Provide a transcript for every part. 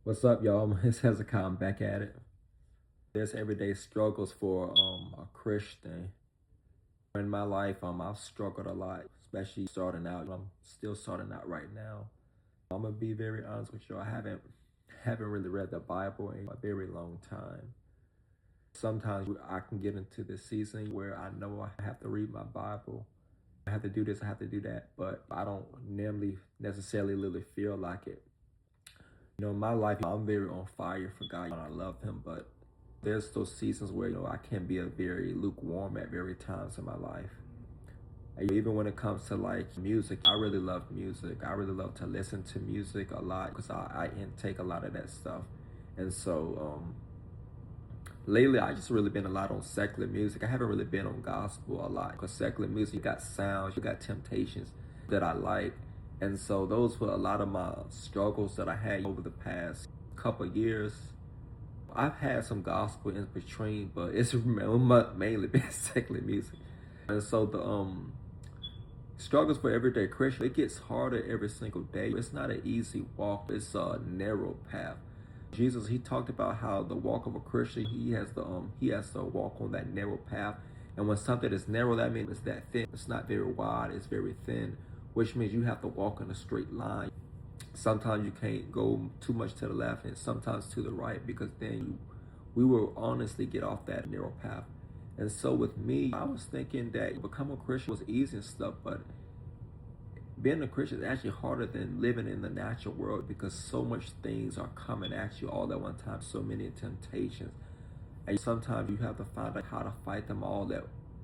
What's up, y'all? It's Hezekiah. I'm back at it. There's everyday struggles for a Christian. In my life, I've struggled a lot, especially starting out. I'm still starting out right now. I'm gonna be very honest with you. I haven't really read the Bible in a very long time. Sometimes I can get into this season where I know I have to read my Bible. I have to do this, I have to do that, but I don't necessarily really feel like it. In my life, I'm very on fire for God and I love Him, but there's those seasons where, I can be a very lukewarm at very times in my life. Even when it comes to like music, I really love music. I really love to listen to music a lot because I intake a lot of that stuff. And so lately, I just really been a lot on secular music. I haven't really been on gospel a lot because secular music, you got sounds, you got temptations that I like. And so those were a lot of my struggles that I had over the past couple of years. I've had some gospel in between, but it's mainly been secular music. And so the struggles for everyday Christian, it gets harder every single day. It's not an easy walk, it's a narrow path. Jesus, he talked about how the walk of a Christian, he has to walk on that narrow path. And when something is narrow, that means it's that thin. It's not very wide, it's very thin, which means you have to walk in a straight line. Sometimes you can't go too much to the left and sometimes to the right because then we will honestly get off that narrow path. And so with me, I was thinking that become a Christian was easy and stuff, but being a Christian is actually harder than living in the natural world because so much things are coming at you all at one time, so many temptations. And sometimes you have to find out how to fight them all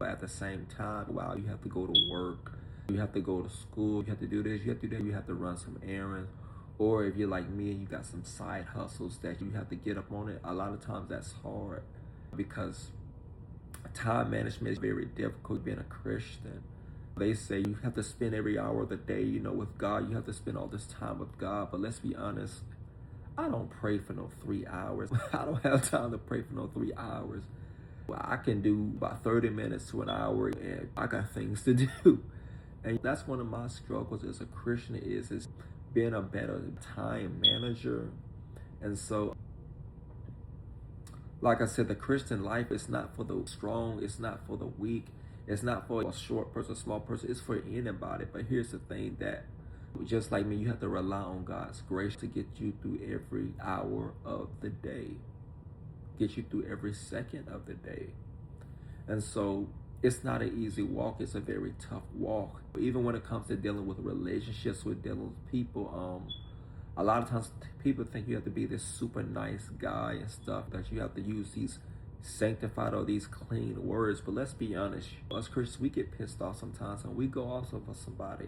at the same time. Wow, you have to go to work, you have to go to school, you have to do this, you have to do that, you have to run some errands. Or if you're like me and you got some side hustles that you have to get up on it, a lot of times that's hard because time management is very difficult being a Christian. They say you have to spend every hour of the day, with God. You have to spend all this time with God. But let's be honest, I don't pray for no 3 hours. I don't have time to pray for no 3 hours. Well, I can do about 30 minutes to an hour and I got things to do. And that's one of my struggles as a Christian is being a better time manager. And so like I said, the Christian life is not for the strong, it's not for the weak, it's not for a short person, a small person, it's for anybody. But here's the thing that just like me, you have to rely on God's grace to get you through every hour of the day, get you through every second of the day. And so it's not an easy walk, it's a very tough walk. Even when it comes to dealing with relationships, with dealing with people, a lot of times people think you have to be this super nice guy and stuff, that you have to use these sanctified or these clean words. But let's be honest, us Christians, we get pissed off sometimes and we go off of somebody.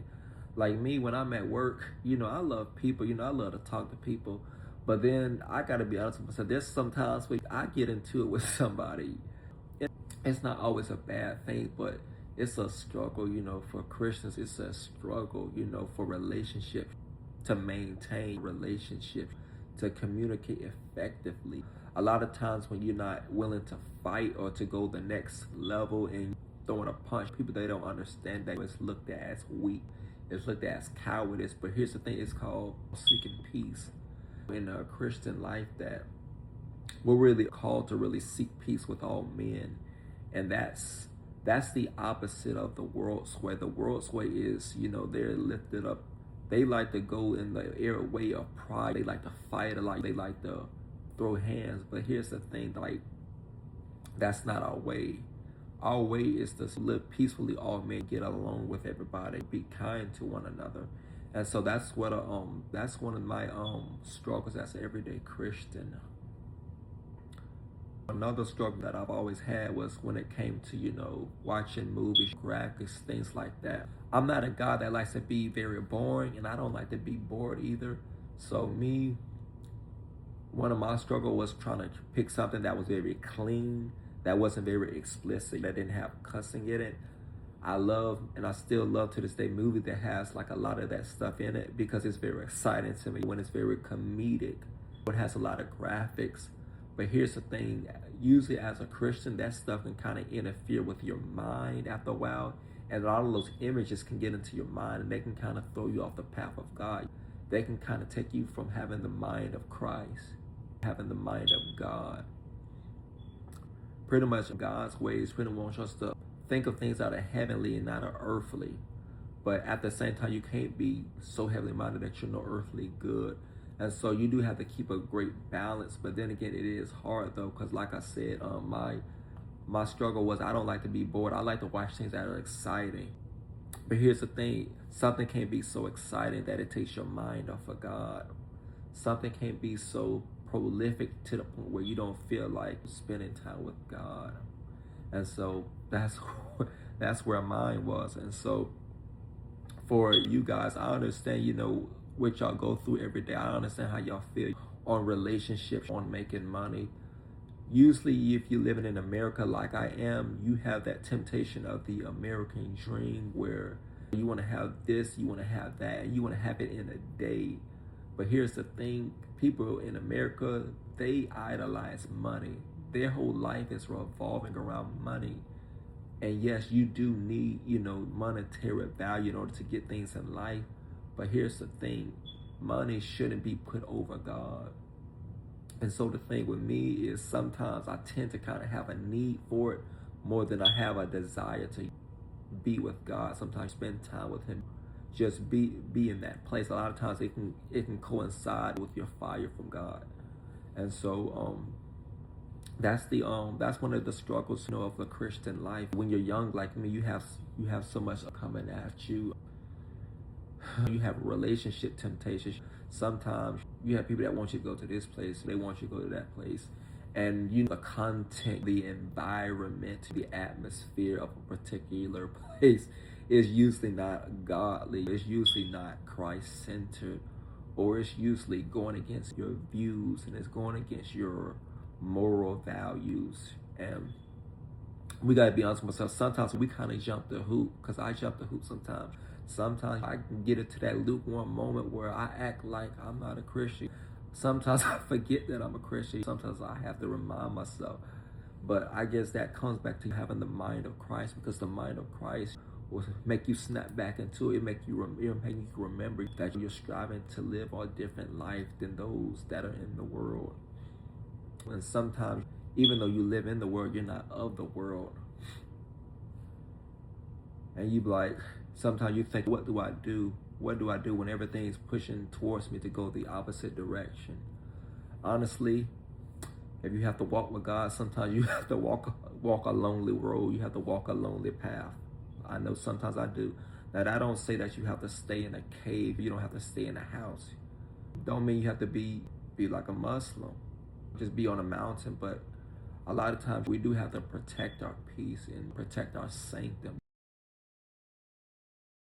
Like me, when I'm at work, I love people, I love to talk to people. But then I gotta be honest with myself, there's sometimes when I get into it with somebody. It's not always a bad thing, but it's a struggle, for Christians, it's a struggle, for relationships, to maintain relationships, to communicate effectively. A lot of times when you're not willing to fight or to go the next level and throwing a punch, people, they don't understand that it's looked at as weak, it's looked at as cowardice. But here's the thing, it's called seeking peace. In a Christian life, that we're really called to really seek peace with all men. And that's the opposite of the world's way. The world's way is, they're lifted up. They like to go in the way of pride. They like to fight a lot. They like to throw hands. But here's the thing, like, that's not our way. Our way is to live peacefully, all men, get along with everybody, be kind to one another. And so that's one of my struggles as an everyday Christian. Another struggle that I've always had was when it came to, watching movies, graphics, things like that. I'm not a guy that likes to be very boring, and I don't like to be bored either. So one of my struggle was trying to pick something that was very clean, that wasn't very explicit, that didn't have cussing in it. I love, and I still love to this day, movie that has like a lot of that stuff in it because it's very exciting to me when it's very comedic. It has a lot of graphics. But here's the thing, usually as a Christian, that stuff can kind of interfere with your mind after a while. And a lot of those images can get into your mind and they can kind of throw you off the path of God. they can kind of take you from having the mind of Christ, having the mind of God. Pretty much God's ways pretty much wants us to think of things that are heavenly and not earthly. But at the same time, you can't be so heavenly minded that you're no earthly good. And so you do have to keep a great balance. But then again, it is hard though, because like I said, my struggle was I don't like to be bored. I like to watch things that are exciting. But here's the thing, something can't be so exciting that it takes your mind off of God. Something can't be so prolific to the point where you don't feel like spending time with God. And so that's where mine was. And so for you guys, I understand, what y'all go through every day. I understand how y'all feel on relationships, on making money. Usually, if you're living in America like I am, you have that temptation of the American dream where you want to have this, you want to have that, and you want to have it in a day. But here's the thing, people in America, they idolize money. Their whole life is revolving around money. And yes, you do need, monetary value in order to get things in life. But here's the thing, money shouldn't be put over God. And so the thing with me is sometimes I tend to kind of have a need for it more than I have a desire to be with God. Sometimes spend time with Him, just be in that place. A lot of times it can coincide with your fire from God. And so that's one of the struggles, of the Christian life. When you're young like me, you have so much coming at you. You have relationship temptations. Sometimes you have people that want you to go to this place, they want you to go to that place. And the content, the environment, the atmosphere of a particular place is usually not godly. It's usually not Christ-centered, or it's usually going against your views and it's going against your moral values. And we gotta be honest with ourselves. Sometimes we kind of jump the hoop, because I jump the hoop sometimes. Sometimes I can get into that lukewarm moment where I act like I'm not a Christian. Sometimes I forget that I'm a Christian. Sometimes I have to remind myself. But I guess that comes back to having the mind of Christ, because the mind of Christ will make you snap back into it. It'll make you remember that you're striving to live a different life than those that are in the world. And sometimes, even though you live in the world, you're not of the world. And you be like, sometimes you think, what do I do? What do I do when everything's pushing towards me to go the opposite direction? Honestly, if you have to walk with God, sometimes you have to walk a lonely road. You have to walk a lonely path. I know sometimes I do. Now, I don't say that you have to stay in a cave. You don't have to stay in a house. Don't mean you have to be like a Muslim. Just be on a mountain. But a lot of times we do have to protect our peace and protect our sanctum.